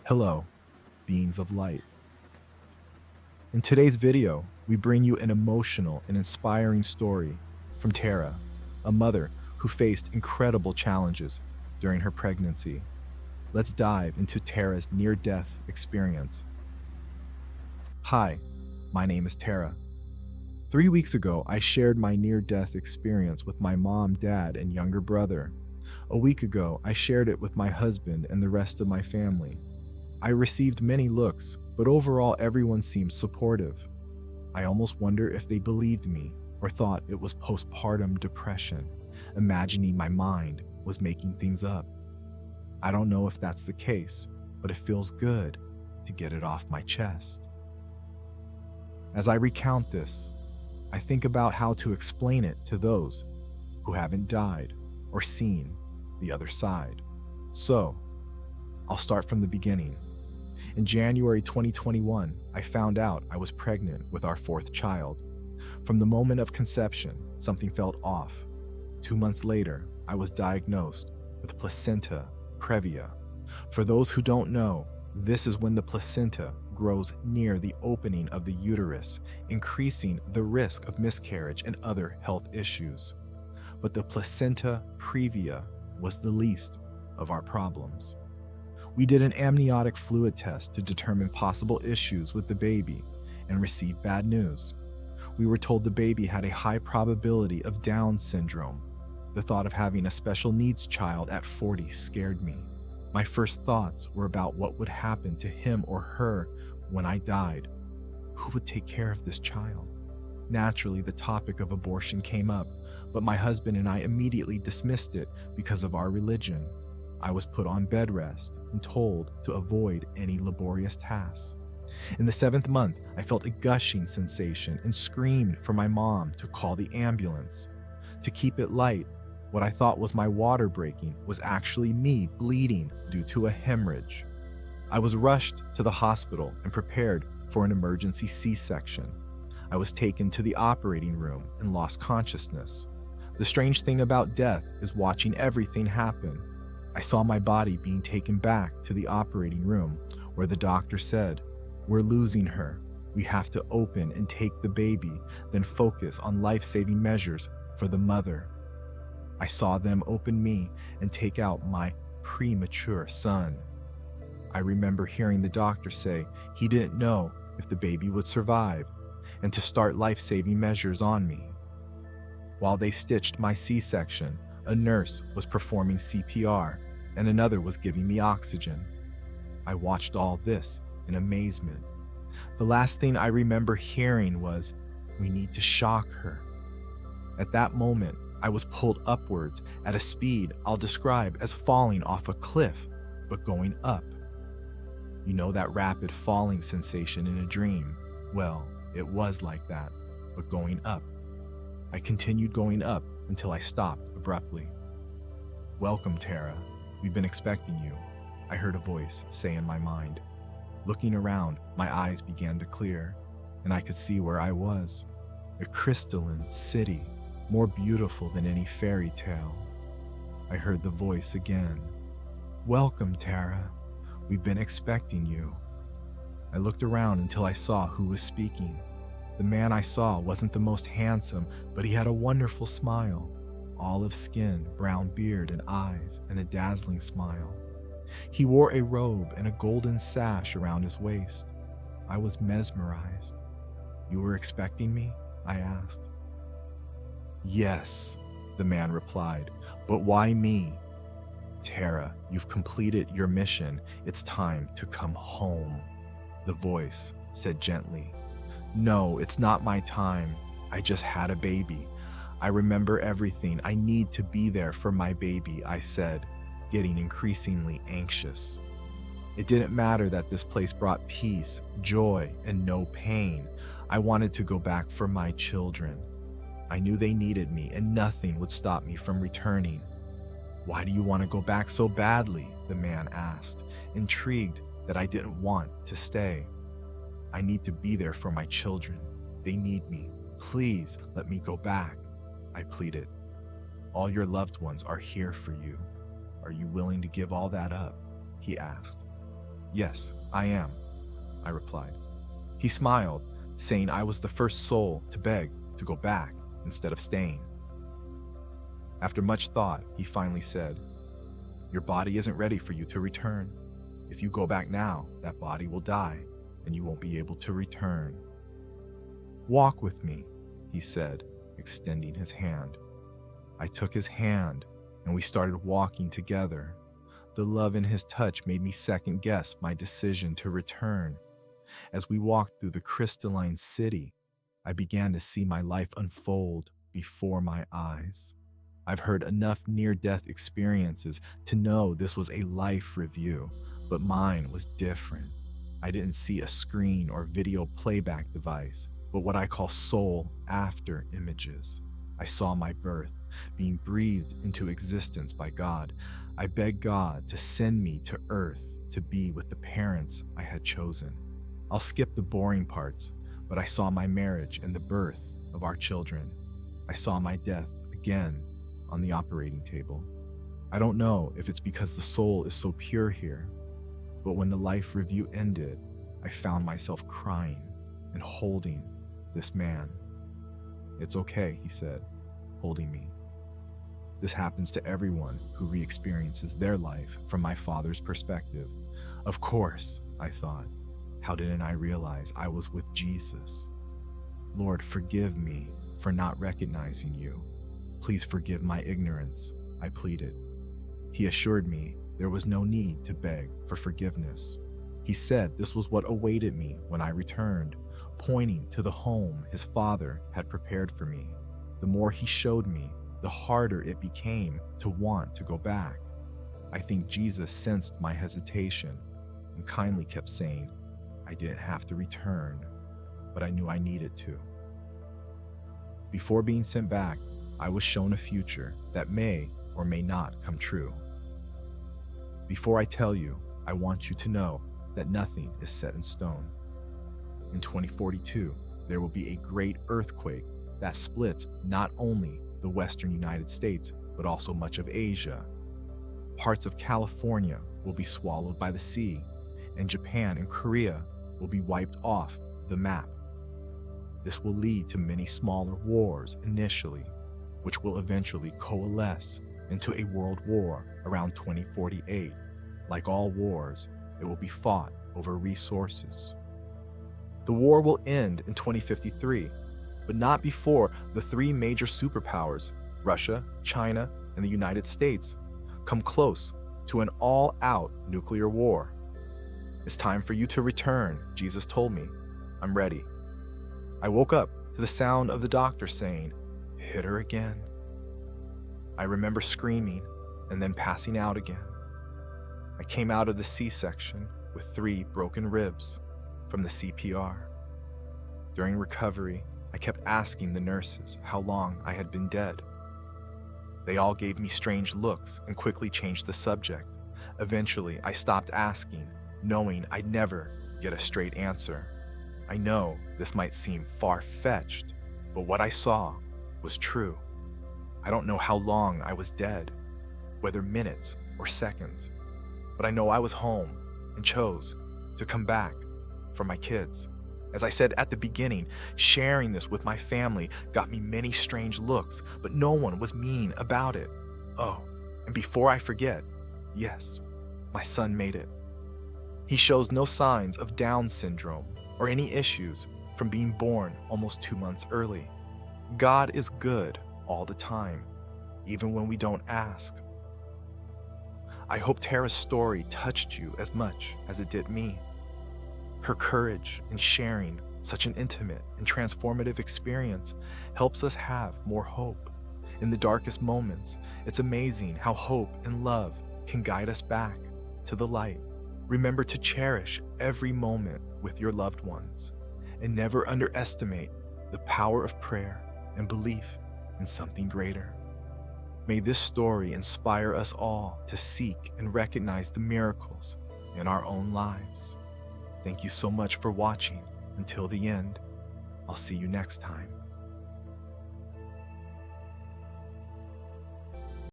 Hello, beings of light. In today's video, we bring you an emotional and inspiring story from Tara, a mother who faced incredible challenges during her pregnancy. Let's dive into Tara's near-death experience. Hi, my name is Tara. 3 weeks ago, I shared my near-death experience with my mom, dad, and younger brother. A week ago, I shared it with my husband and the rest of my family. I received many looks, but overall everyone seemed supportive. I almost wonder if they believed me or thought it was postpartum depression, imagining my mind was making things up. I don't know if that's the case, but it feels good to get it off my chest. As I recount this, I think about how to explain it to those who haven't died or seen the other side. So, I'll start from the beginning. In January 2021, I found out I was pregnant with our fourth child. From the moment of conception, something felt off. 2 months later, I was diagnosed with placenta previa. For those who don't know, this is when the placenta grows near the opening of the uterus, increasing the risk of miscarriage and other health issues. But the placenta previa was the least of our problems. We did an amniotic fluid test to determine possible issues with the baby and received bad news. We were told the baby had a high probability of Down syndrome. The thought of having a special needs child at 40 scared me. My first thoughts were about what would happen to him or her when I died. Who would take care of this child? Naturally, the topic of abortion came up, but my husband and I immediately dismissed it because of our religion. I was put on bed rest and told to avoid any laborious tasks. In the 7th month, I felt a gushing sensation and screamed for my mom to call the ambulance. To keep it light, what I thought was my water breaking was actually me bleeding due to a hemorrhage. I was rushed to the hospital and prepared for an emergency C-section. I was taken to the operating room and lost consciousness. The strange thing about death is watching everything happen. I saw my body being taken back to the operating room where the doctor said, "We're losing her. We have to open and take the baby, then focus on life-saving measures for the mother." I saw them open me and take out my premature son. I remember hearing the doctor say he didn't know if the baby would survive and to start life-saving measures on me. While they stitched my C-section, a nurse was performing CPR and another was giving me oxygen. I watched all this in amazement. The last thing I remember hearing was, "We need to shock her." At that moment, I was pulled upwards at a speed I'll describe as falling off a cliff, but going up. You know that rapid falling sensation in a dream? Well, it was like that, but going up. I continued going up until I stopped abruptly. "Welcome, Tara. We've been expecting you," I heard a voice say in my mind. Looking around, my eyes began to clear, and I could see where I was. A crystalline city, more beautiful than any fairy tale. I heard the voice again. "Welcome, Tara. We've been expecting you." I looked around until I saw who was speaking. The man I saw wasn't the most handsome, but he had a wonderful smile. Olive skin, brown beard and eyes, and a dazzling smile. He wore a robe and a golden sash around his waist. I was mesmerized. "You were expecting me?" I asked. "Yes," the man replied, "but why me?" "Tara, you've completed your mission. It's time to come home," the voice said gently. "No, it's not my time. I just had a baby. I remember everything. I need to be there for my baby," I said, getting increasingly anxious. It didn't matter that this place brought peace, joy, and no pain. I wanted to go back for my children. I knew they needed me, and nothing would stop me from returning. "Why do you want to go back so badly?" the man asked, intrigued that I didn't want to stay. "I need to be there for my children. They need me. Please let me go back," I pleaded. "All your loved ones are here for you. Are you willing to give all that up?" he asked. Yes, I am, I replied. He smiled, saying I was the first soul to beg to go back instead of staying. After much thought, he finally said, "Your body isn't ready for you to return. If you go back now, that body will die, and you won't be able to return." "Walk with me," he said, extending his hand. I took his hand, and we started walking together. The love in his touch made me second-guess my decision to return. As we walked through the crystalline city, I began to see my life unfold before my eyes. I've heard enough near-death experiences to know this was a life review, but mine was different. I didn't see a screen or video playback device, but what I call soul after images. I saw my birth, being breathed into existence by God. I begged God to send me to earth to be with the parents I had chosen. I'll skip the boring parts, but I saw my marriage and the birth of our children. I saw my death again on the operating table. I don't know if it's because the soul is so pure here, but when the life review ended, I found myself crying and holding this man. "It's okay," he said, holding me. "This happens to everyone who re-experiences their life from my father's perspective." Of course, I thought. How didn't I realize I was with Jesus? "Lord, forgive me for not recognizing you. Please forgive my ignorance," I pleaded. He assured me there was no need to beg for forgiveness. He said this was what awaited me when I returned, pointing to the home his father had prepared for me. The more he showed me, the harder it became to want to go back. I think Jesus sensed my hesitation and kindly kept saying I didn't have to return, but I knew I needed to. Before being sent back, I was shown a future that may or may not come true. Before I tell you, I want you to know that nothing is set in stone. In 2042, there will be a great earthquake that splits not only the western United States, but also much of Asia. Parts of California will be swallowed by the sea, and Japan and Korea will be wiped off the map. This will lead to many smaller wars initially, which will eventually coalesce into a world war around 2048. Like all wars, it will be fought over resources. The war will end in 2053, but not before the three major superpowers, Russia, China, and the United States, come close to an all-out nuclear war. "It's time for you to return," Jesus told me. "I'm ready." I woke up to the sound of the doctor saying, "Hit her again." I remember screaming and then passing out again. I came out of the C-section with 3 broken ribs from the CPR. During recovery, I kept asking the nurses how long I had been dead. They all gave me strange looks and quickly changed the subject. Eventually, I stopped asking, knowing I'd never get a straight answer. I know this might seem far-fetched, but what I saw was true. I don't know how long I was dead, whether minutes or seconds, but I know I was home and chose to come back for my kids. As I said at the beginning, sharing this with my family got me many strange looks, but no one was mean about it. Oh, and before I forget, yes, my son made it. He shows no signs of Down syndrome or any issues from being born almost 2 months early. God is good all the time, even when we don't ask. I hope Tara's story touched you as much as it did me. Her courage in sharing such an intimate and transformative experience helps us have more hope. In the darkest moments, it's amazing how hope and love can guide us back to the light. Remember to cherish every moment with your loved ones, and never underestimate the power of prayer and belief in something greater. May this story inspire us all to seek and recognize the miracles in our own lives. Thank you so much for watching until the end. I'll see you next time.